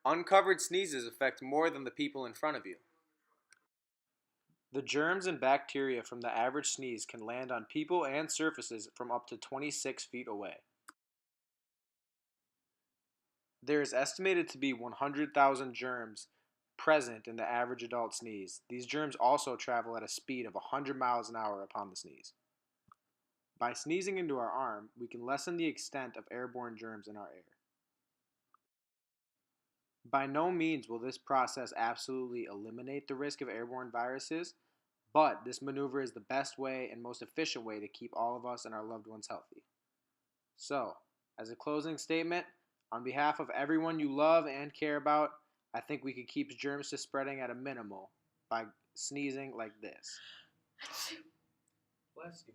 Uncovered sneezes affect more than the people in front of you. The germs and bacteria from the average sneeze can land on people and surfaces from up to 26 feet away. There is estimated to be 100,000 germs present in the average adult sneeze. These germs also travel at a speed of 100 miles an hour upon the sneeze. By sneezing into our arm, we can lessen the extent of airborne germs in our air. By no means will this process absolutely eliminate the risk of airborne viruses, but this maneuver is the best way and most efficient way to keep all of us and our loved ones healthy. So, as a closing statement, on behalf of everyone you love and care about, I think we could keep germs to spreading at a minimal by sneezing like this. Bless you.